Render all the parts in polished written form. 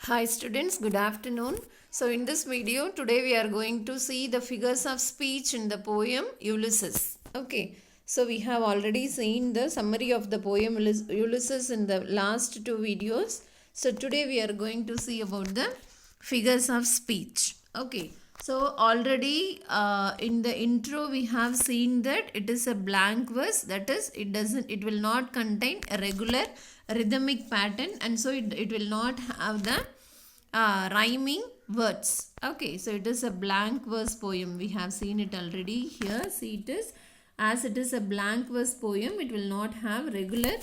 Hi students, good afternoon. So in this video today we are going to see the figures of speech in the poem Ulysses. Okay, so we have already seen the summary of the poem Ulysses in the last two videos. So today we are going to see about the figures of speech. Okay, so already in the intro we have seen that it is a blank verse, that is it will not contain a regular rhythmic pattern, and so it will not have the rhyming words. Okay, so it is a blank verse poem. We have seen it already here. See, it is a blank verse poem, it will not have regular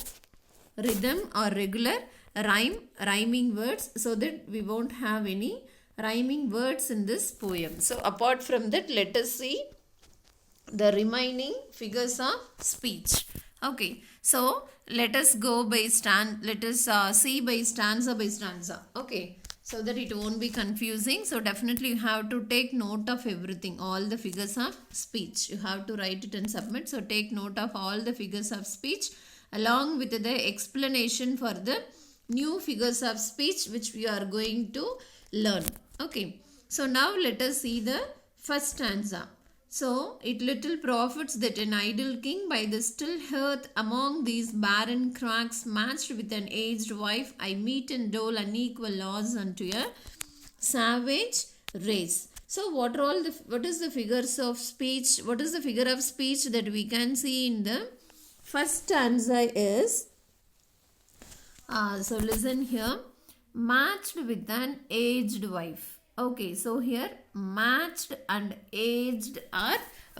rhythm or regular rhyming words, so that we won't have any rhyming words in this poem. So apart from that, let us see the remaining figures of speech. Okay, so let us see by stanza. Okay, so that it won't be confusing. So definitely you have to take note of everything, all the figures of speech. You have to write it and submit. So take note of all the figures of speech along with the explanation for the new figures of speech which we are going to learn. Okay, so now let us see the first stanza. So it little profits that an idle king by the still hearth among these barren crags matched with an aged wife, I meet and dole unequal laws unto a savage race. So what is the figures of speech? What is the figure of speech that we can see in the first stanza is, so listen here, matched with an aged wife. Okay, so here matched and aged are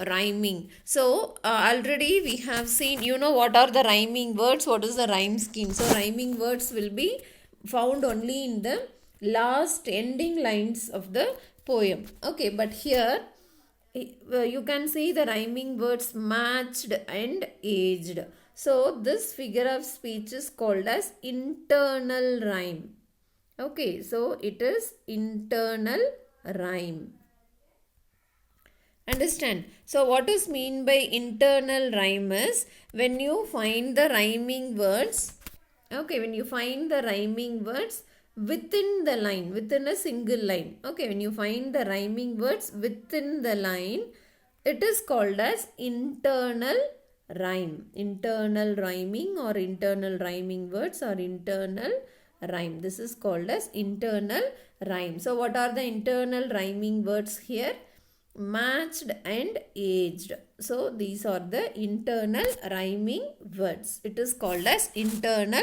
rhyming. So already we have seen, what are the rhyming words, what is the rhyme scheme. So rhyming words will be found only in the last ending lines of the poem. Okay, but here you can see the rhyming words matched and aged. So this figure of speech is called as internal rhyme. Okay, so it is internal rhyme. Understand? So what is mean by internal rhyme is when you find the rhyming words, okay, when you find the rhyming words within the line, within a single line. Okay, when you find the rhyming words within the line, it is called as internal rhyme. Internal rhyming or internal rhyming words or internal rhyme. This is called as internal rhyme. So what are the internal rhyming words here? Matched and aged. So these are the internal rhyming words. It is called as internal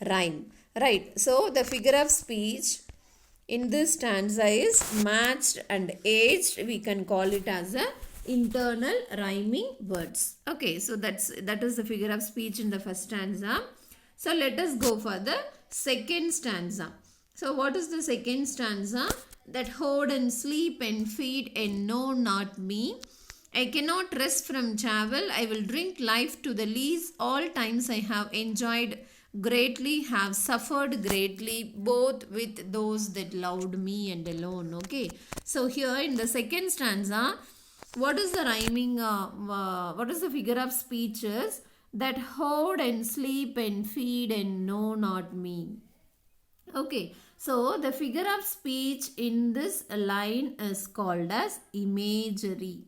rhyme. Right. So the figure of speech in this stanza is matched and aged. We can call it as a internal rhyming words. Okay, so that is the figure of speech in the first stanza. So let us go for the second stanza. So what is the second stanza? That hoard and sleep and feed and know not me. I cannot rest from travel. I will drink life to the lees. All times I have enjoyed greatly, have suffered greatly, both with those that loved me and alone. Okay. So here in the second stanza, what is the rhyming, what is the figure of speeches? That hoard and sleep and feed and know not me. Okay, so the figure of speech in this line is called as imagery.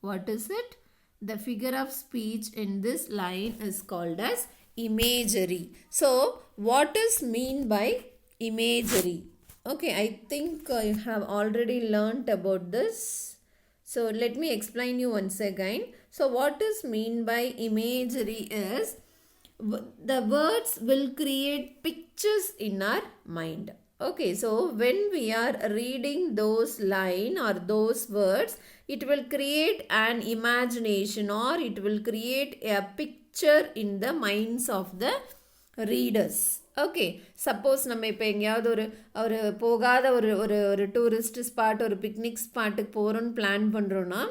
What is it? The figure of speech in this line is called as imagery. So, what is mean by imagery? Okay, I think you have already learnt about this. So, let me explain you once again. So, what is mean by imagery is the words will create pictures in our mind. Okay, so when we are reading those line or those words, it will create an imagination or it will create a picture in the minds of the readers. Okay suppose நம்ம இப்போ எங்கேயாவது ஒரு போகாத ஒரு ஒரு ஒரு tourist spot ஒரு picnic ஸ்பாட்டுக்கு போகிறோன்னு பிளான் பண்ணுறோன்னா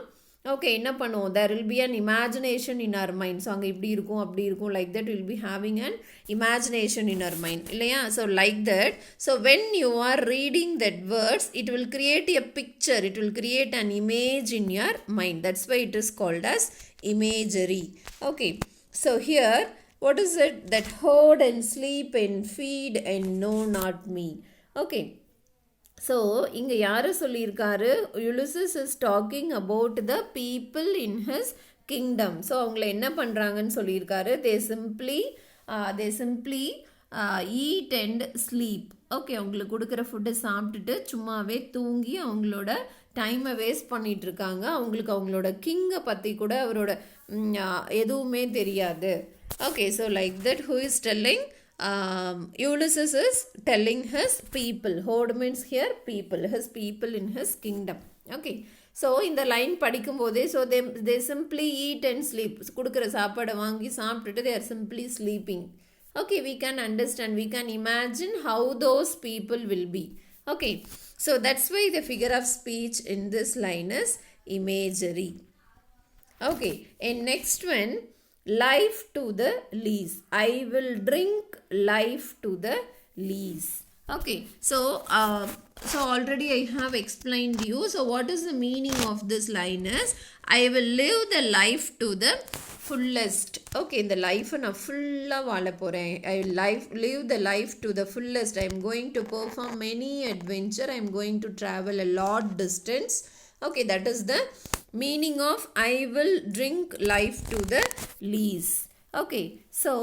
ஓகே என்ன பண்ணுவோம், there will be an imagination in our mind. So அங்கே இப்படி இருக்கும் அப்படி இருக்கும், like that will be having an imagination in our mind இல்லையா. So like that, so when you are reading that words, it will create a picture, it will create an image in your mind. That's why it is called as imagery. Okay, so here what is it? That hoard and sleep and feed and know not me. Okay, so இங்கே யார் சொல்லியிருக்காரு, Ulysses is talking about the people in his kingdom. So அவங்கள என்ன பண்ணுறாங்கன்னு சொல்லியிருக்காரு, they simply eat and sleep. Okay, அவங்களுக்கு கொடுக்குற ஃபுட்டை சாப்பிட்டுட்டு சும்மாவே தூங்கி அவங்களோட டைமை வேஸ்ட் பண்ணிகிட்ருக்காங்க. அவங்களுக்கு அவங்களோட கிங்கை பற்றி கூட அவரோட எதுவுமே தெரியாது. Okay, so like that who is telling, Ulysses is telling his people. Horde means here people, his people in his kingdom. Okay, so இந்த லைன் படிக்கும் போதே, so they simply eat and sleep. கொடுக்குற சாப்பாடை வாங்கி சாப்பிட்டுட்டு they are simply sleeping. Okay, we can understand, we can imagine how those people will be. Okay, so that's why the figure of speech in this line is imagery. Okay, and next one, life to the lees. I will drink life to the lees. Okay, so already I have explained you. So what is the meaning of this line is, I will live the life to the fullest. Okay, இந்த லைஃப்பை நான் ஃபுல்லாக வாழ போகிறேன். I will live the life to the fullest. I am going to perform many adventure. I am going to travel a lot distance. Okay, that is the meaning of I will drink life to the lees. Okay, so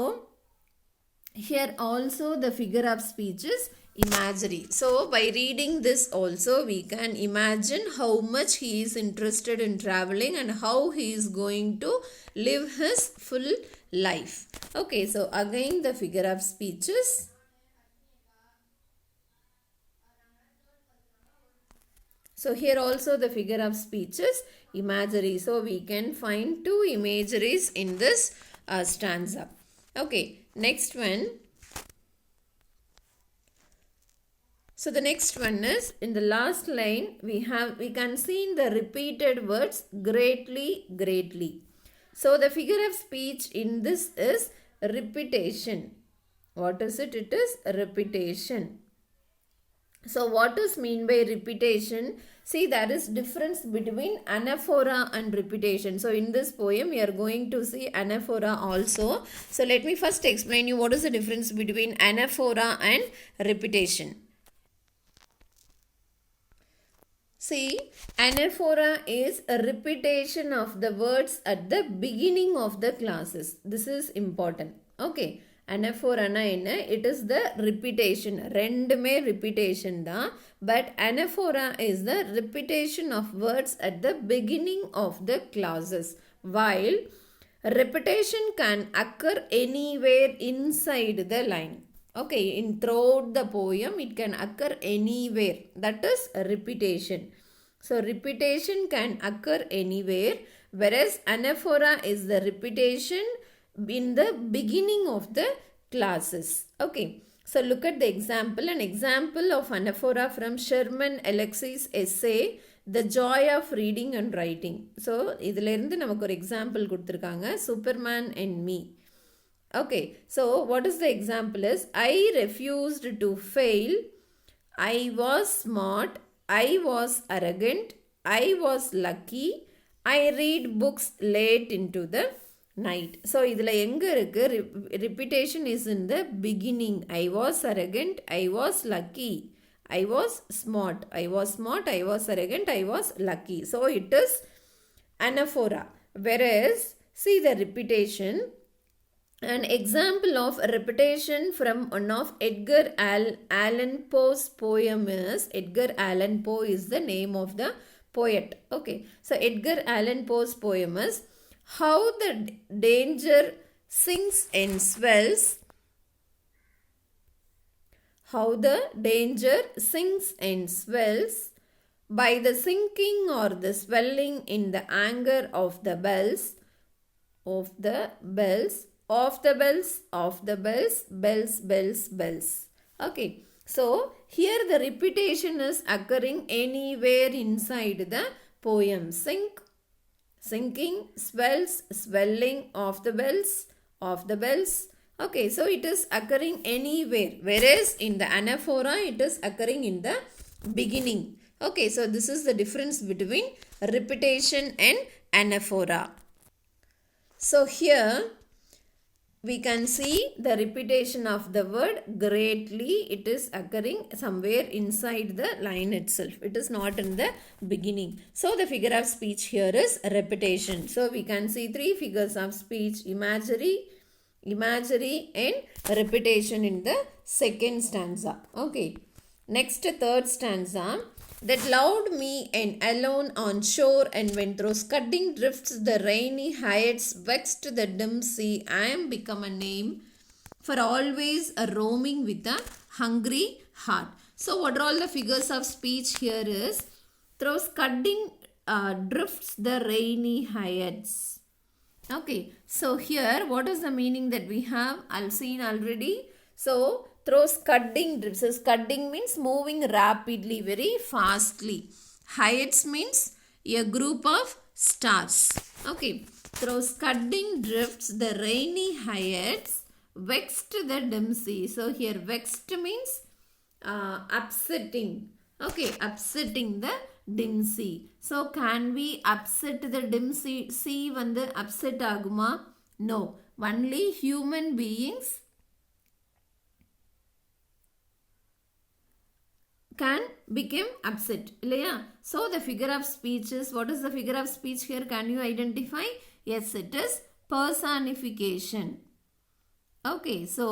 here also the figure of speech is imagery. So by reading this also we can imagine how much he is interested in traveling and how he is going to live his full life. Okay, so again the figure of speech is so here also the figure of speech is imagery. So we can find two imageries in this stanza. Okay, next one. So the next one is, in the last line we can see in the repeated words greatly, greatly. So the figure of speech in this is repetition. What is it? It is repetition. So what is mean by repetition? See, there is difference between anaphora and repetition. So in this poem we are going to see anaphora also. So let me first explain you what is the difference between anaphora and repetition. See, anaphora is a repetition of the words at the beginning of the classes. This is important. Okay, anaphora na enna, it is the repetition. Rendume repetition da, but anaphora is the repetition of words at the beginning of the clauses, while repetition can occur anywhere inside the line. Okay, in throughout the poem it can occur anywhere. That is repetition. So repetition can occur anywhere, whereas anaphora is the repetition in the beginning of the classes. Okay, so look at the example. An example of anaphora from Sherman Alexie's essay The Joy of Reading and Writing. So இதில் இருந்து நமக்கு ஒரு example கொடுத்திருக்காங்க, Superman and Me. Okay, so what is the example is, I refused to fail, I was smart, I was arrogant, I was lucky, I read books late into the night. So இதில் எங்க இருக்கு, repetition is in the beginning. I was arrogant, I was lucky, I was smart, I was arrogant, I was lucky. So it is anaphora. Whereas see the repetition. An example of repetition from one of Edgar Allan Poe's poem is, Edgar Allan Poe is the name of the poet. Okay, so Edgar Allan Poe's poem is, how the danger sinks and swells, how the danger sinks and swells by the sinking or the swelling in the anger of the bells, bells. Okay, so here the repetition is occurring anywhere inside the poem. Sinking, swells, swelling of the bells. Okay, so it is occurring anywhere, whereas in the anaphora it is occurring in the beginning. Okay, so this is the difference between repetition and anaphora. So here we can see the repetition of the word greatly. It is occurring somewhere inside the line itself. It is not in the beginning. So the figure of speech here is repetition. So we can see three figures of speech: imagery, and repetition in the second stanza. Okay. Next, third stanza. That loved me and alone on shore, and when through scudding drifts the rainy heights vexed the dim sea, I am become a name for always a roaming with a hungry heart. So what are all the figures of speech here is through scudding drifts the rainy heights. Okay, so here what is the meaning that we have? I've seen already. So through scudding drifts. So scudding means moving rapidly, very fastly. Heights means a group of stars. Okay, through scudding drifts the rainy heights vexed the dim sea. So here vexed means upsetting. Okay, upsetting the dim sea. So can we upset the dim sea வந்து upset ஆகுமா? No, only human beings can become upset. So the figure of speech is, what is the figure of speech here? Can you identify? Yes, it is personification. Okay, so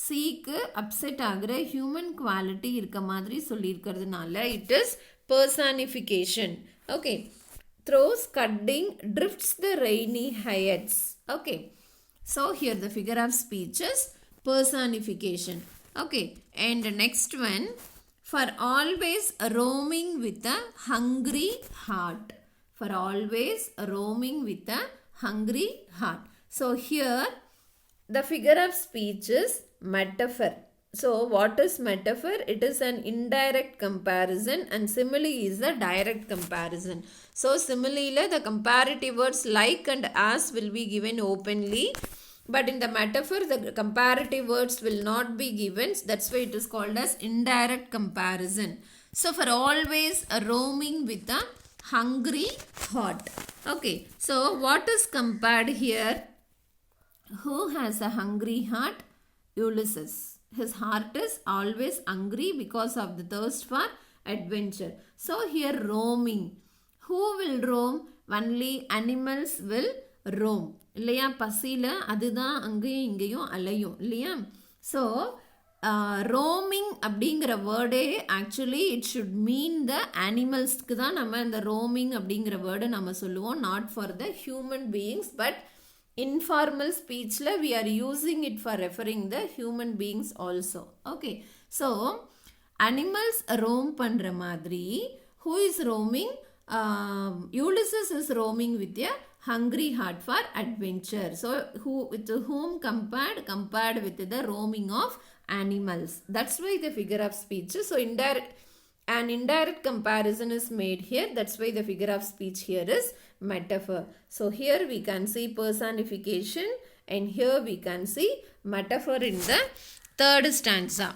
C க்கு upset ஆகிற human quality இருக்க மாதிரி சொல்லியிருக்கிறதுனால it is personification. Okay, through scudding drifts the rainy heights. Okay, so here the figure of speech is personification. Okay, and the next one, for always roaming with a hungry heart. For always roaming with a hungry heart. So here the figure of speech is metaphor. So what is metaphor? It is an indirect comparison, and simile is a direct comparison. So simile the comparative words like and as will be given openly. But in the metaphor, the comparative words will not be given. That's why it is called as indirect comparison. So for always roaming with a hungry heart. Okay. So what is compared here? Who has a hungry heart? Ulysses. His heart is always hungry because of the thirst for adventure. So here roaming. Who will roam? Only animals will roam. இல்லையா? பசியில் அதுதான் அங்கேயும் இங்கேயும் அலையும் இல்லையா? So roaming அப்படிங்கிற வேர்டே actually it should mean the அனிமல்ஸ்க்கு தான் நம்ம இந்த ரோமிங் அப்படிங்கிற வேர்டை நம்ம சொல்லுவோம், not for the human beings. But informal ஸ்பீச்சில் we are using it for referring the human beings also. Okay, so animals roam பண்ணுற மாதிரி who is roaming? Ulysses is roaming with a hungry heart for adventure. So with whom compared with the roaming of animals. That's why the figure of speech. So an indirect comparison is made here. That's why the figure of speech here is metaphor. So here we can see personification, and here we can see metaphor in the third stanza.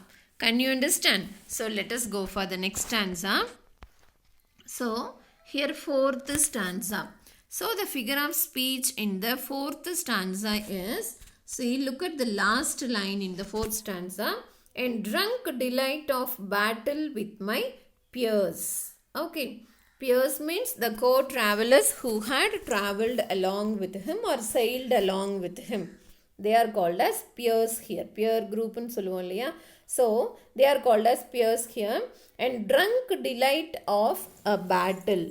Can you understand? So let us go for the next stanza. So here fourth stanza. So the figure of speech in the fourth stanza is, see, look at the last line in the fourth stanza. And drunk delight of battle with my peers. Okay, peers means the co-travelers who had traveled along with him or sailed along with him. They are called as peers here. Peer group in சொல்லுவோம் இல்லையா? So they are called as peers here. And drunk delight of a battle.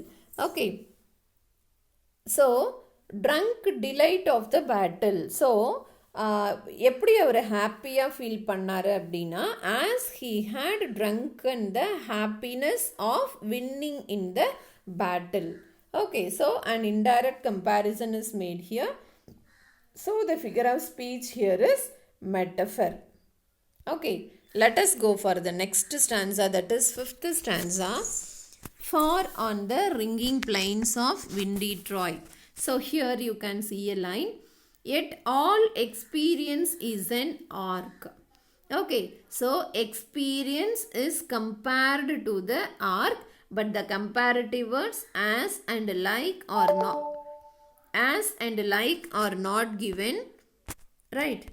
Okay, so drunk delight of the battle. So எப்படி அவர் ஹாப்பியாக feel பண்ணார் அப்படின்னா, as he had drunken the happiness of winning in the battle. Okay, so an indirect comparison is made here. So the figure of speech here is metaphor. Okay, let us go for the next stanza, that is fifth stanza. Far on the ringing plains of windy Troy. So here you can see a line. Yet all experience is an arc. Okay, so experience is compared to the arc, but the comparative words as and like are not given, right?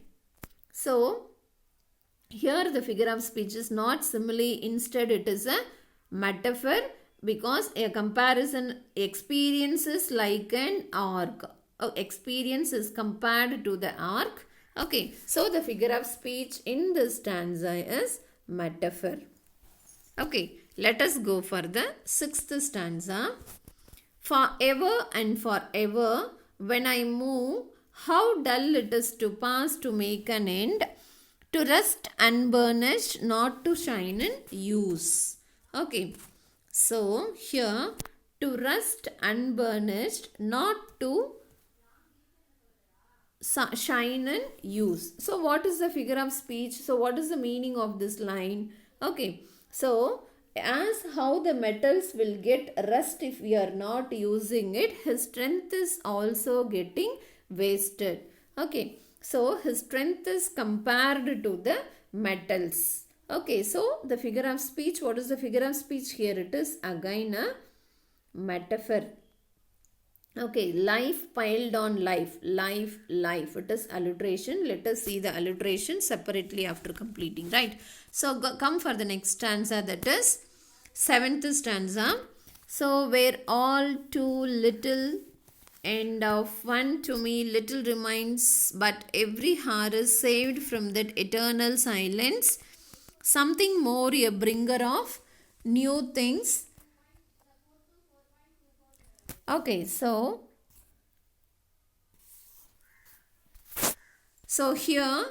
So here the figure of speech is not simile, instead it is a metaphor, because a comparison experience is like an arc. Experience is compared to the arc. Okay, so the figure of speech in this stanza is metaphor. Okay, let us go for the 6th stanza. Forever and forever, when I move, how dull it is to pass to make an end, to rust unburnished, not to shine in use. Okay, so here, to rust unburnished, not to shine in use. So what is the figure of speech? So what is the meaning of this line? Okay, so as how the metals will get rust if we are not using it, his strength is also getting wasted. Okay, so his strength is compared to the metals. Okay, so the figure of speech, what is the figure of speech here? It is again a metaphor. Okay, life piled on life, life, life. It is alliteration. Let us see the alliteration separately after completing, right? So come for the next stanza, that is 7th stanza. So where all too little and of one to me little remains, but every heart is saved from that eternal silence, something more a bringer of new things. Okay, so here,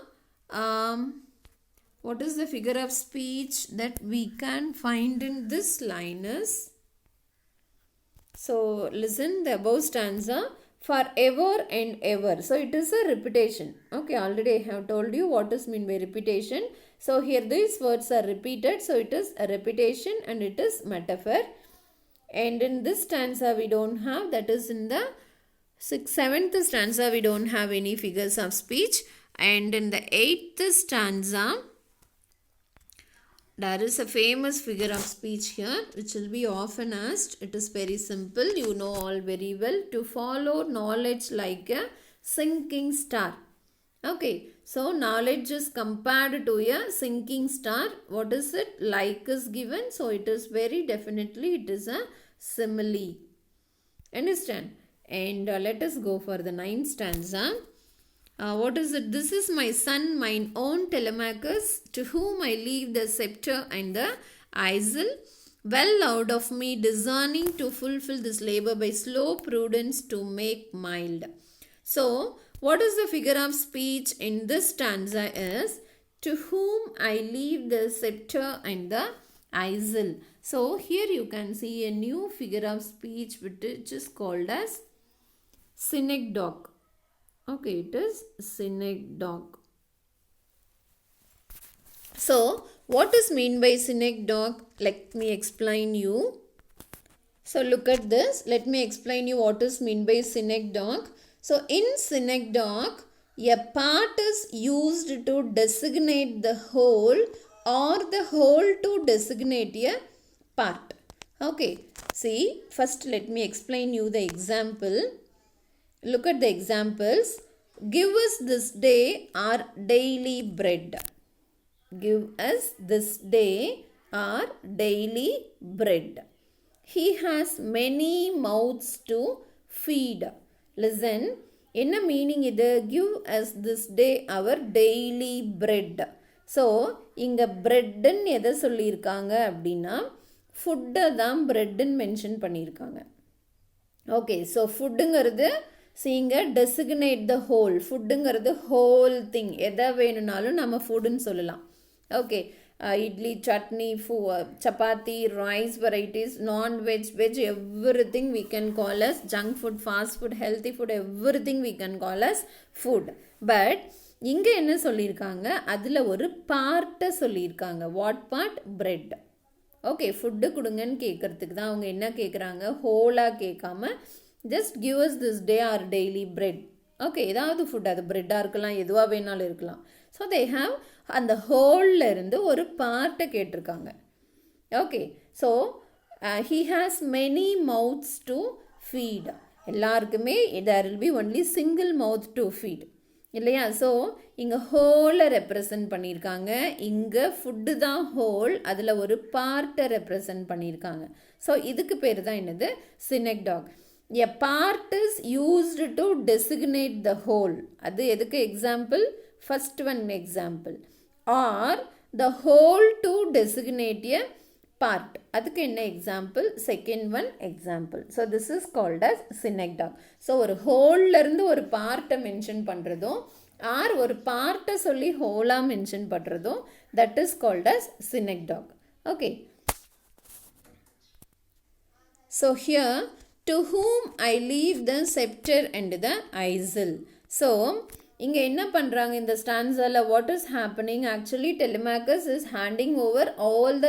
what is the figure of speech that we can find in this line is, so listen, the above stanza, forever and ever. So it is a repetition. Okay, already I have told you what is meant by repetition. So here these words are repeated. So it is a repetition and it is metaphor. And in this stanza we don't have, that is in the 7th stanza we don't have any figures of speech. And in the 8th stanza, there is a famous figure of speech here which will be often asked. It is very simple. You know all very well. To follow knowledge like a sinking star. Okay, so knowledge is compared to a sinking star. What is it? Like is given. So it is very definitely, it is a simile. Understand? And let us go for the 9th stanza. What is it? This is my son, mine own Telemachus, to whom I leave the scepter and the easel. Well out of me, discerning to fulfill this labor by slow prudence to make mild. So, what is the figure of speech in this stanza is, to whom I leave the scepter and the easel. So, here you can see a new figure of speech which is called as synecdoche. Okay, it is synecdoche. So, what is meant by synecdoche? Let me explain you. So, look at this. Let me explain you what is meant by synecdoche. So, in synecdoche, a part is used to designate the whole or the whole to designate a part. Okay, see, first let me explain you the example. Look at the examples. Give us this day our daily bread. Give us this day our daily bread. He has many mouths to feed. Listen, in a meaning இது, give us this day our daily bread. So, இங்க breadன்னு எதை சொல்லியிருக்காங்க அப்படின்னா, ஃபுட்டை தான் breadன்னு mention பண்ணியிருக்காங்க. Okay, so ஃபுட்டுங்கிறது சீங்க டெசிக்னேட் த ஹோல். ஃபுட்டுங்கிறது ஹோல் திங். எதை வேணும்னாலும் நம்ம ஃபுட்டுன்னு சொல்லலாம். ஓகே, idli, chutney, chapati, rice varieties, non-veg, veg, everything we can call as junk food, fast food, healthy food, everything we can call as food. But இங்கே என்ன சொல்லியிருக்காங்க, அதில் ஒரு பார்ட்டை சொல்லியிருக்காங்க. What part? Bread. Okay, food கொடுங்கன்னு கேட்குறதுக்கு தான் அவங்க என்ன கேட்குறாங்க, ஹோலாக கேட்காம just give us this day our daily bread. Okay, ஏதாவது ஃபுட், அது பிரெட்டாக இருக்கலாம், எதுவாக வேணாலும் இருக்கலாம். ஸோ தே ஹாவ் அந்த ஹோலில் இருந்து ஒரு பார்ட்டை கேட்டிருக்காங்க. Okay, so he has many mouths to feed. எல்லாருக்குமே there will be only single mouth to feed. இல்லையா? ஸோ இங்கே ஹோலை ரெப்ரசன்ட் பண்ணியிருக்காங்க, இங்கே ஃபுட்டு தான் ஹோல், அதில் ஒரு பார்ட்டை ரெப்ரசன்ட் பண்ணியிருக்காங்க. ஸோ இதுக்கு பேர் தான் என்னது? Synecdoche. A part is used to designate the whole. அது எதுக்கு example? First one example. Or the whole to designate a part. அதுக்கு என்ன example? Second one example. So this is called as synecdoche. So ஒரு ஹோல்லேருந்து ஒரு பார்ட்டை mention பண்ணுறதும் R ஒரு பார்ட்டை சொல்லி ஹோலாக மென்ஷன் பண்ணுறதும் that is called as synecdoche. Okay. So here to whom I leave the scepter and the easel. So இங்கே என்ன பண்ணுறாங்க இந்த ஸ்டான்ஸால? What is happening? Actually Telemachus is handing over all the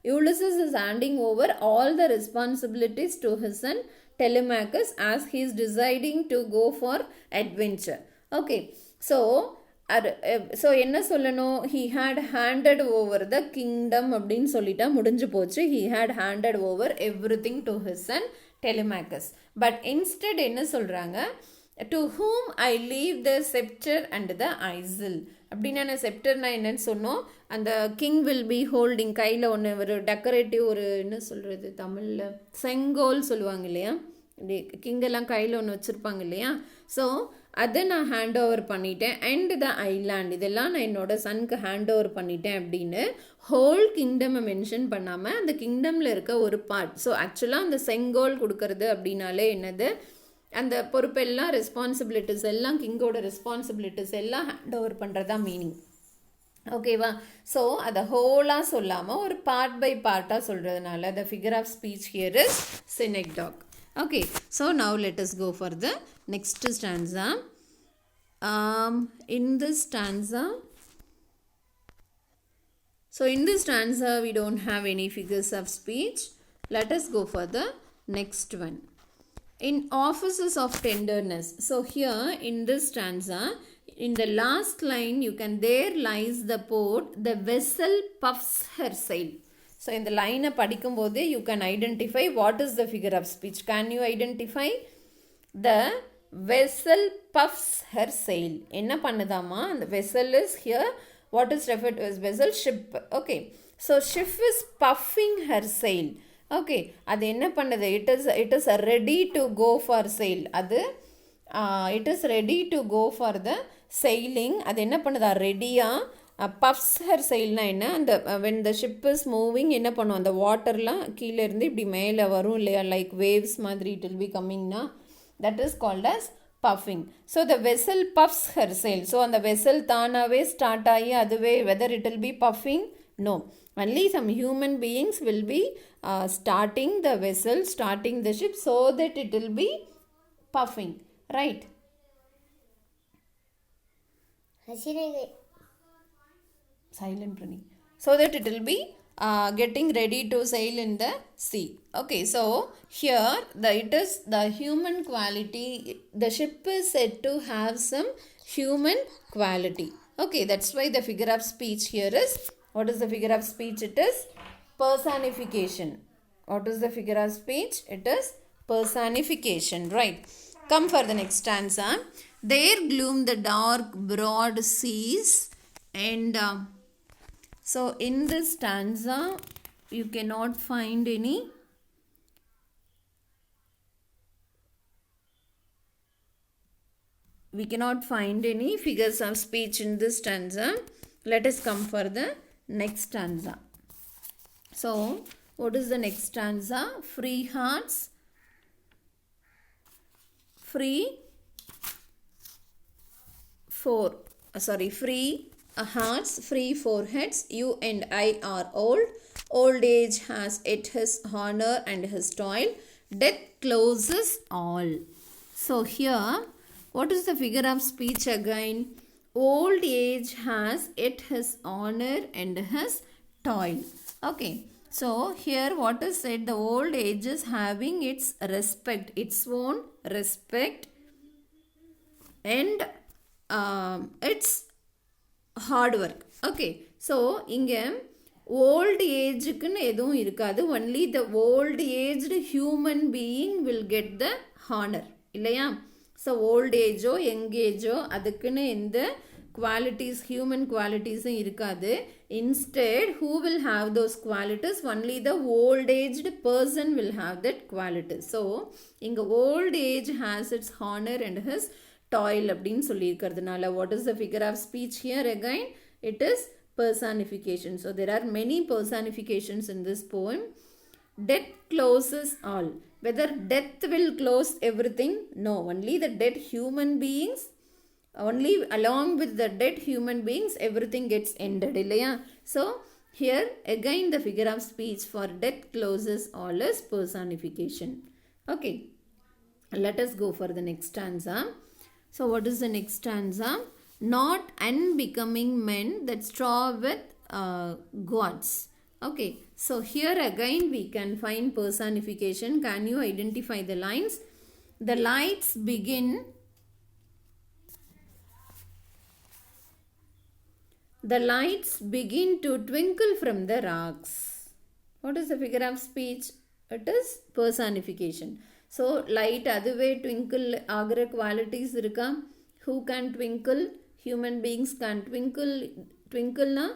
Ulysses is handing over all the responsibilities to his son Telemachus as he is deciding to go for adventure. Okay. So என்ன சொல்லணும்? He had handed over the kingdom அப்படின்னு சொல்லிட்டா முடிஞ்சு போச்சு. He had handed over everything to his son Telemachus. But instead என்ன சொல்கிறாங்க? to whom I leave the scepter and the easel. அப்படின்னா செப்டர்னா என்னன்னு சொன்னோம். அந்த கிங் வில் பி ஹோல்டிங், கையில் ஒன்று ஒரு டெக்கரேட்டிவ் ஒரு என்ன சொல்கிறது தமிழில், செங்கோல் சொல்லுவாங்க இல்லையா? கிங்கெல்லாம் கையில் ஒன்று வச்சுருப்பாங்க இல்லையா? ஸோ அதை நான் ஹேண்ட் ஓவர் பண்ணிட்டேன். அண்ட் த ஐலாண்ட், இதெல்லாம் நான் என்னோட சனுக்கு ஹேண்ட் ஓவர் பண்ணிட்டேன் அப்படின்னு ஹோல் கிங்டமை மென்ஷன் பண்ணாமல் அந்த கிங்டமில் இருக்க ஒரு பார்ட். ஸோ ஆக்சுவலாக அந்த செங்கோல் கொடுக்கறது அப்படின்னாலே என்னது? அந்த பொறுப்பெல்லாம் ரெஸ்பான்சிபிலிட்டிஸ் எல்லாம் கிங்கோட ரெஸ்பான்சிபிலிட்டிஸ் எல்லாம் ஹேண்ட் ஓவர் பண்ணுறதா மீனிங். ஓகேவா? ஸோ அதை ஹோலாக சொல்லாமல் ஒரு பார்ட் பை பார்ட்டாக சொல்கிறதுனால the figure of speech here is synecdoche. Okay. So now let us go for the next stanza. In this stanza we don't have any figures of speech. Let us go for the next one. In offices of tenderness. So here in this stanza, in the last line you can, there lies the port, the vessel puffs her sail. So in the line படிக்கும் போது you can identify what is the figure of speech. Can you identify? The vessel puffs her sail. என்ன பண்ணுதாமா? The vessel is here, what is referred to as vessel? Ship. Okay. So ship is puffing her sail. Okay. அது என்ன பண்ணுது? It is ready to go for sail. அது it is ready to go for the sailing. அது என்ன பண்ணுதா? ரெடியாக puffs her செயில்னா என்ன? அந்த when the ship is moving என்ன பண்ணும்? அந்த வாட்டர்லாம் கீழே இருந்து இப்படி மேலே வரும் இல்லையா? லைக் வேவ்ஸ் மாதிரி இட் வில் பி கம்மிங்னா that is called as puffing. So the vessel puffs her sail. So அந்த வெசல் தானாகவே ஸ்டார்ட் ஆகி அதுவே whether it will be puffing? No. Only some human beings will be starting the vessel, starting the ship so that it will be puffing. Right? Silent Prani. So that it will be getting ready to sail in the sea. Okay. So here it is the human quality. The ship is said to have some human quality. Okay. That's why the figure of speech here is, what is the figure of speech? It is personification. What is the figure of speech? It is personification. Right. Come for the next stanza. There gloom the dark broad seas. And so in this stanza you cannot find any figures of speech in this stanza. Let us come for the next stanza. So what is the next stanza? Free hearts, free hearts, free foreheads, you and I are old. Old age has it his honor and his toil. Death closes all. So here, what is the figure of speech again? Old age has it his honor and his toil. Okay. So here what is said? The old age is having its respect, its own respect, and its hard work. Okay. So இங்கே old age-க்குன்னு எதுவும் இருக்காது. Only the old aged human being will get the honor. இல்லையா? So volt ஏஜோ young ஏஜோ அதுக்குன்னு எந்த qualities, human qualities இருக்காது. Instead, who will have those qualities? Only the old aged person will have that qualities. So, இங்க old age has its honor and his toil அப்படின்னு சொல்லியிருக்கிறதுனால, what is the figure of speech here again? It is personification. So, there are many personifications in this poem. Death closes all. Whether death will close everything? No, only the dead human beings. Only along with the dead human beings everything gets ended இல்லையா? So here again the figure of speech for death closes all is personification. Okay, let us go for the next stanza. So what is the next stanza? Not unbecoming men that straw with gods. Okay, so here again we can find personification. Can you identify the lines? The lights begin. The lights begin to twinkle from the rocks. What is the figure of speech? It is personification. So, light அதுவே twinkle ஆகிற qualities இருக்கா? Who can twinkle? Human beings can twinkle. Twinkle na?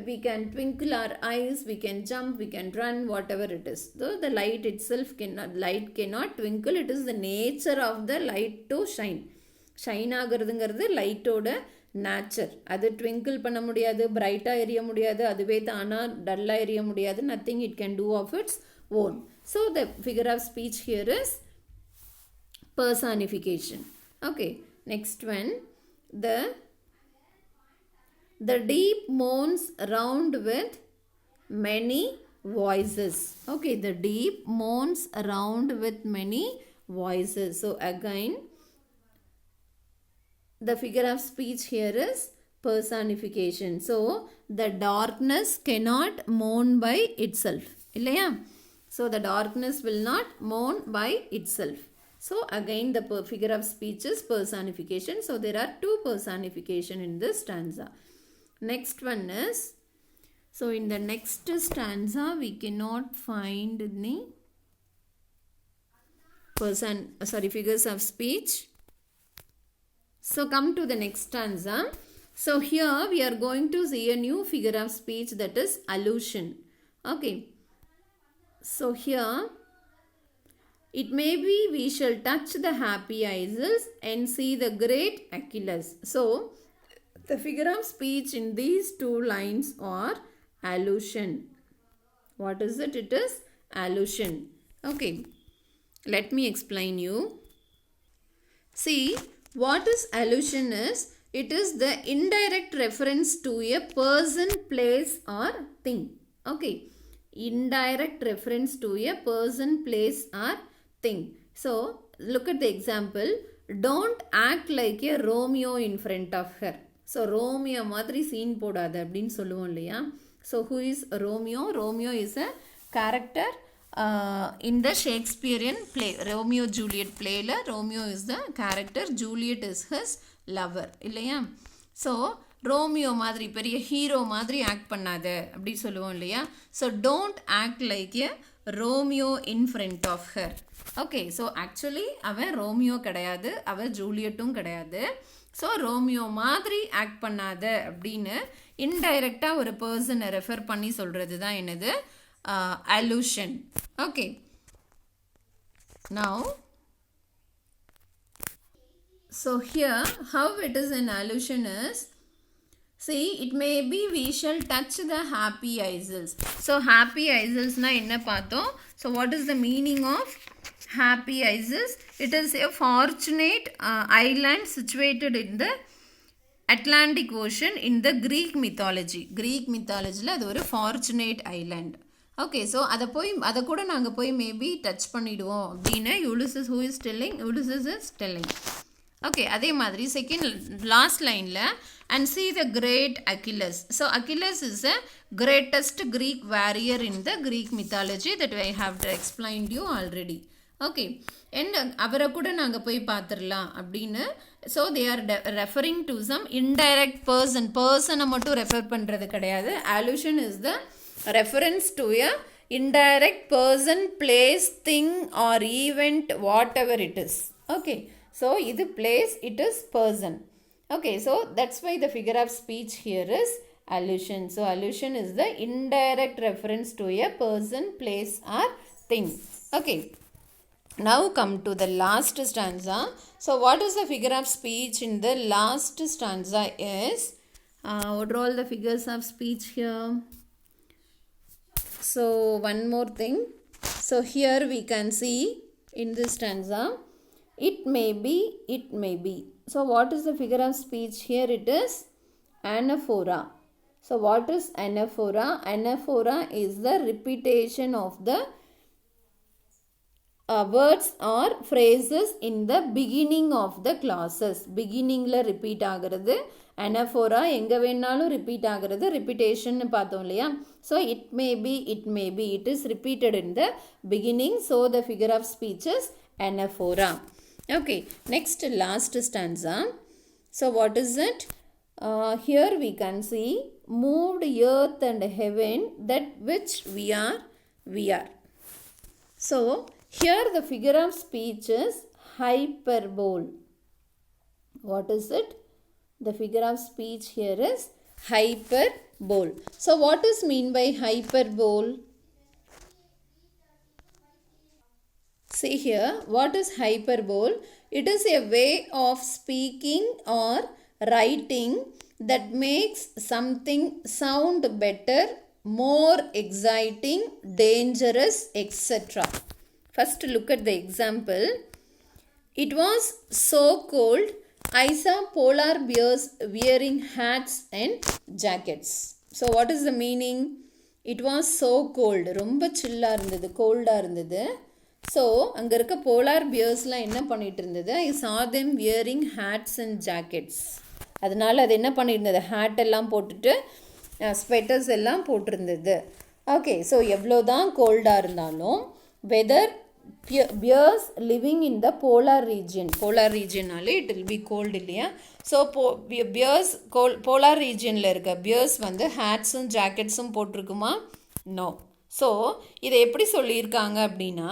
We can twinkle our eyes, we can jump, we can run, whatever it is. So, the light itself light cannot twinkle. It is the nature of the light to shine. Shine ஆகிறதுங்கிறது லைட்டோட nature. அது twinkle பண்ண முடியாது, பிரைட்டாக எரிய முடியாது, அதுவே தானாக டல்லாக எரிய முடியாது. Nothing it can do of its own. So the figure of speech here is personification. Okay, next one. The deep moans round with many voices. Okay, the deep moans around with many voices. So again, the figure of speech here is personification. So the darkness cannot moan by itself. இல்லையா? So the darkness will not moan by itself. So again the figure of speech is personification. So there are two personification in this stanza. Next one is, so in the next stanza we cannot find any figures of speech. So come to the next stanza. So here we are going to see a new figure of speech, that is allusion. Okay. So here it may be we shall touch the happy isles and see the great Achilles. So the figure of speech in these two lines are allusion. What is it? It is allusion. Okay. Let me explain you. See, what is allusion is, it is the indirect reference to a person, place or thing. Okay, indirect reference to a person, place or thing. So look at the example. Don't act like a Romeo in front of her. So Romeo மாதிரி scene போடாத அப்படின்னு சொல்லுவோம் இல்லையா? So who is Romeo? Romeo is a character in the Shakespearean play. Romeo Juliet play la Romeo is the character, Juliet is his lover இல்லையா? So Romeo மாதிரி பெரிய hero மாதிரி act பண்ணாத அப்படி சொல்லுவோம் இல்லையா? So don't act like a Romeo in front of her. Okay, so actually அவன் Romeo கிடையாது, அவன் ஜூலியட்டும் கிடையாது. ஸோ ரோமியோ மாதிரி ஆக்ட் பண்ணாத அப்படின்னு இன்டைரக்டாக ஒரு பர்சனை ரெஃபர் பண்ணி சொல்கிறது தான் என்னது? allusion. Okay, now so here how it is an allusion is, see, it may be we shall touch the happy isles. So happy isles na enna paathom? So what is the meaning of happy isles? It is a fortunate island situated in the Atlantic Ocean in the Greek mythology. Greek mythology la adu oru fortunate island. Okay, so அதை கூட நாங்கள் போய் maybe touch பண்ணிவிடுவோம் அப்படின்னு Ulysses who is telling? Ulysses is telling. Okay, அதே மாதிரி second last லைனில் and see the great Achilles. So Achilles is the greatest Greek warrior in the Greek mythology that I have explained you already. Okay, and அவரை கூட நாங்கள் போய் பார்த்துடலாம் அப்படின்னு. So they are referring to some indirect பர்சனை மட்டும் refer பண்ணுறது கிடையாது. allusion is the reference to a indirect person, place, thing or event, whatever it is. Okay, So, this place, it is person. Okay, so that's why the figure of speech here is allusion. So, allusion is the indirect reference to a person, place or thing. Okay. Now come to the last stanza. So, what is the figure of speech in the last stanza is, what are all the figures of speech here? So, one more thing. So, here we can see in this stanza, it may be, it may be. So, what is the figure of speech here? It is anaphora. So, what is anaphora? Anaphora is the repetition of the words or phrases in the beginning of the clauses. Beginning la repeat ஆகிறது. Anaphora எங்க வேணாலும் repeat ஆகிறது. Repetition பார்த்தோம் இல்லையா? So, it may be, it is repeated in the beginning. So, the figure of speech is anaphora. Okay, next last stanza. So, what is it? Here we can see, moved earth and heaven, that which we are. So, here the figure of speech is hyperbole. What is it? The figure of speech here is hyperbole. So, what is mean by hyperbole? See here, what is hyperbole? It is a way of speaking or writing that makes something sound better, more exciting, dangerous, etc. First, look at the example. It was so cold, I saw polar bears wearing hats and jackets. So, what is the meaning? It was so cold. ரொம்ப சில்லா இருந்தது, கோல்டா இருந்தது. So, அங்க இருக்க polar bearsலாம் என்ன பண்ணிட்டு இருந்தது? I saw them wearing hats and jackets. அதனால அது என்ன பண்ணிருந்தது? hat எல்லாம் போட்டுட்டு sweaters எல்லாம் போட்டிருந்தது. Okay, so எவ்வளோதான் கோல்டா இருந்தாலும் whether bears living in the polar region நாலே it will be cold இல்லையா? So, bears polar regionல இருக்க bears வந்து hats-உம் jackets-உம் போட்டிருக்குமா? No. So, இதை எப்படி சொல்லியிருக்காங்க அப்படின்னா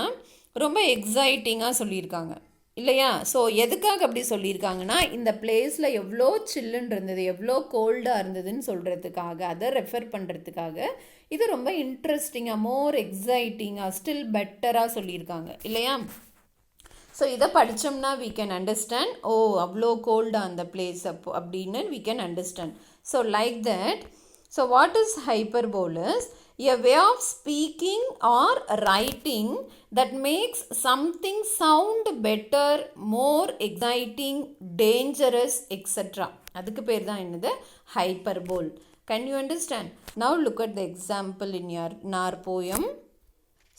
ரொம்ப எக்ஸைட்டிங்காக சொல்லியிருக்காங்க இல்லையா? ஸோ எதுக்காக அப்படி சொல்லியிருக்காங்கன்னா இந்த பிளேஸில் எவ்வளோ சில்லுன்னு இருந்தது, எவ்வளோ கோல்டாக இருந்ததுன்னு சொல்கிறதுக்காக, அதை ரெஃபர் பண்ணுறதுக்காக இது ரொம்ப இன்ட்ரெஸ்டிங்காக, மோர் எக்ஸைட்டிங்காக, ஸ்டில் பெட்டராக சொல்லியிருக்காங்க இல்லையா? ஸோ இதை படித்தோம்னா we can understand, ஓ அவ்வளோ கோல்டாக அந்த பிளேஸ் அப்படின்னு we can understand. So like that. So what is hyperbole is a way of speaking or writing that makes something sound better, more exciting, dangerous, etc. அதுக்கு பேர் தான் என்னது? hyperbole. Can you understand? Now look at the example in our poem.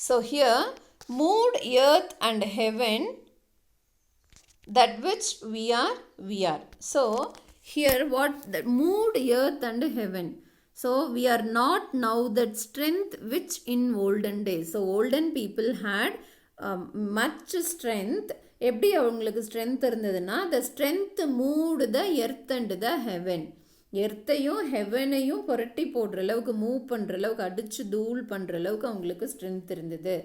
So here, moved earth and heaven, that which we are. So here what? That moved earth and heaven. So, we are not now that strength which in olden days. So, olden people had much strength. எப்படி அவங்களுக்கு strength இருந்ததுன்னா, the strength moved the earth and the heaven. எர்த்தையும் ஹெவனையும் புரட்டி போடுற அளவுக்கு, move பண்ணுற அளவுக்கு, அடித்து தூள் பண்ணுற அளவுக்கு அவங்களுக்கு ஸ்ட்ரென்த் இருந்தது.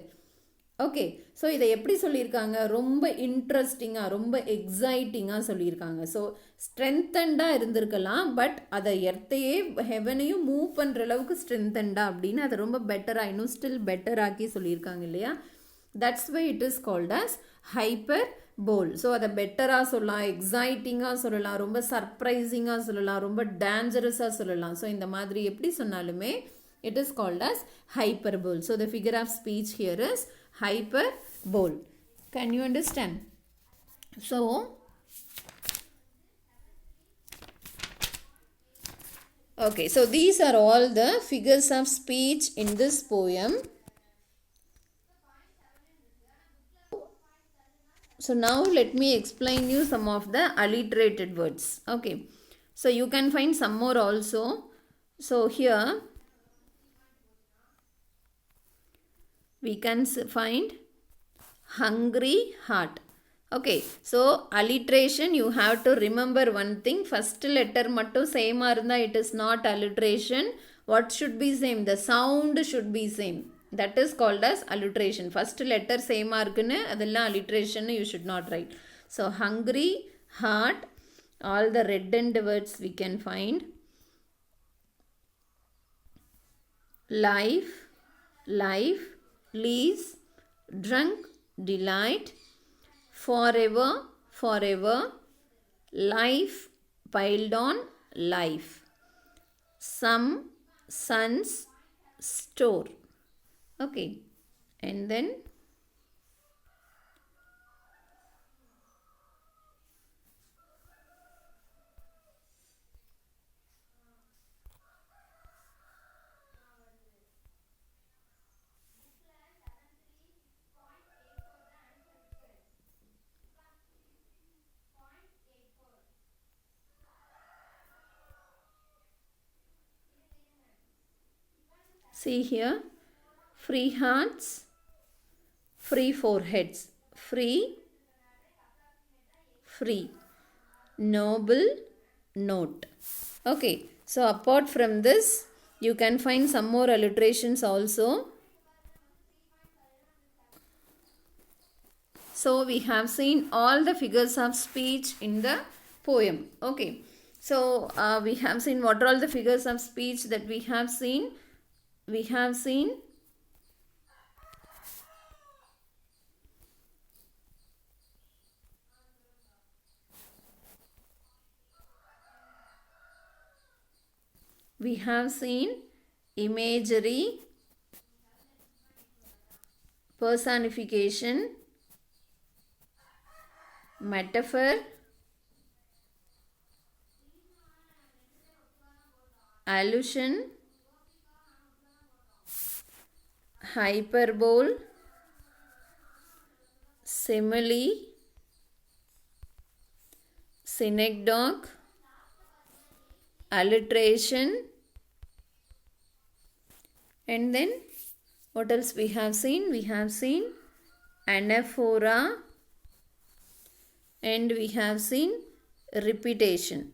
ஓகே, ஸோ இதை எப்படி சொல்லியிருக்காங்க? ரொம்ப இன்ட்ரெஸ்டிங்காக, ரொம்ப எக்ஸைட்டிங்காக சொல்லியிருக்காங்க. ஸோ ஸ்ட்ரென்தண்டாக இருந்திருக்கலாம், பட் அதை எர்த்தையே ஹெவனையும் மூவ் பண்ணுற அளவுக்கு ஸ்ட்ரென்தண்டா அப்படின்னு அதை ரொம்ப பெட்டராக, இன்னும் ஸ்டில் பெட்டராக்கி சொல்லியிருக்காங்க இல்லையா? That's why it is called as hyperbole. So அதை பெட்டராக சொல்லலாம், எக்ஸைட்டிங்காக சொல்லலாம், ரொம்ப சர்ப்ரைசிங்காக சொல்லலாம், ரொம்ப டேஞ்சரஸாக சொல்லலாம். ஸோ இந்த மாதிரி எப்படி சொன்னாலுமே it is called as hyperbole. So the figure of speech here is hyperbole. Can you understand? So okay, so these are all the figures of speech in this poem. So now let me explain you some of the alliterated words. Okay, so you can find some more also. So here we can find hungry heart. Okay, so alliteration, you have to remember one thing. First letter mattum same irundha it is not alliteration. What should be same? The sound should be same. That is called as alliteration. First letter same irukunu adella alliteration you should not write. So hungry, heart, all the reddened words we can find. Life, lease, drunk, delight, forever, life, piled on, life, some, sons, store. Okay, and then see here, free hearts, free foreheads, free, noble, note. Okay, so apart from this, you can find some more alliterations also. So we have seen all the figures of speech in the poem. Okay, so we have seen what are all the figures of speech that we have seen. We have seen imagery, personification, metaphor, allusion, hyperbole, simile, synecdoche, alliteration, and then what else we have seen? We have seen anaphora, and we have seen repetition.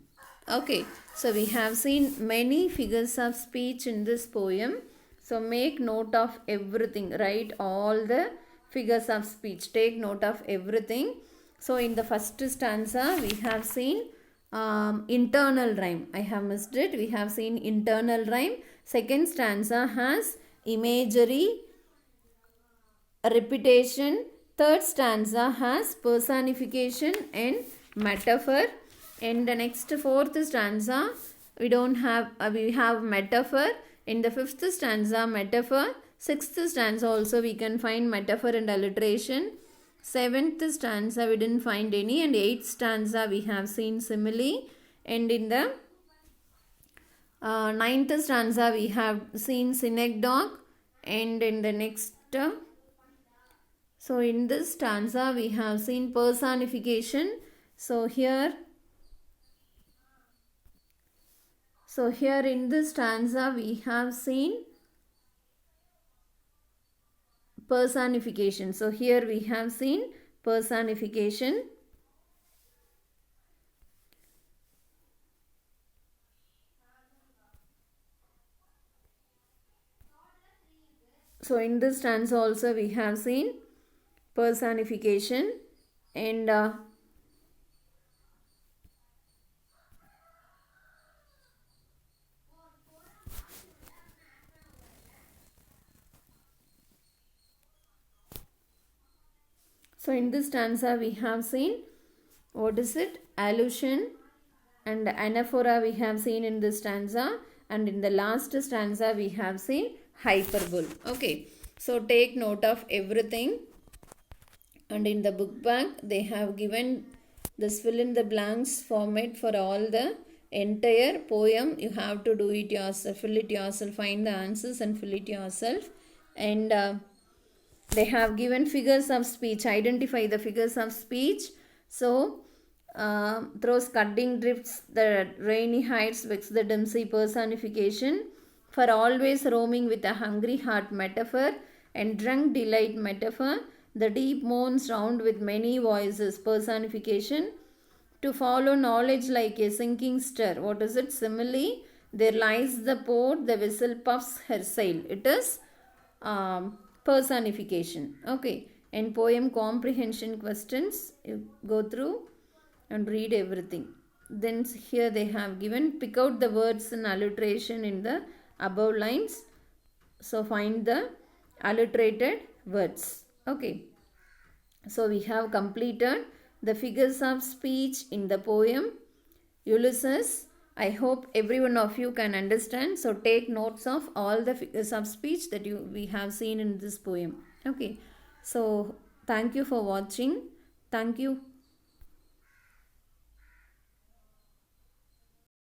Okay, so we have seen many figures of speech in this poem. So make note of everything. Write all the figures of speech. Take note of everything. So in the first stanza, we have seen internal rhyme. I have missed it. We have seen internal rhyme. Second stanza has imagery, repetition. Third stanza has personification and metaphor. In the next fourth stanza, we have metaphor. In the fifth stanza, metaphor. Sixth stanza also we can find metaphor and alliteration. Seventh stanza we didn't find any, and eighth stanza we have seen simile. And in the ninth stanza we have seen synecdoche, and in the next so in this stanza we have seen personification. So here in this stanza we have seen personification. So here we have seen personification. So in this stanza also we have seen personification, and so in this stanza we have seen what is it? Allusion and anaphora we have seen in this stanza, and in the last stanza we have seen hyperbole. Okay, so take note of everything, and in the book bag they have given this fill in the blanks format for all the entire poem. You have to do it yourself, fill it yourself, find the answers and fill it yourself. And they have given figures of speech. Identify the figures of speech. So throws cutting drifts, the rainy heights vex the dim sea, personification. For always roaming with a hungry heart, metaphor. And drunk delight, metaphor. The deep moans round with many voices, personification. To follow knowledge like a sinking stir, what is it? Simile. There lies the port, the vessel puffs her sail. It is personification. Okay, In poem comprehension questions, you go through and read everything. Then here they have given, pick out the words in alliteration in the above lines. So find the alliterated words. Okay. So we have completed the figures of speech in the poem Ulysses. I hope every one of you can understand. So take notes of all the figures of speech that we have seen in this poem. Okay. So thank you for watching. Thank you.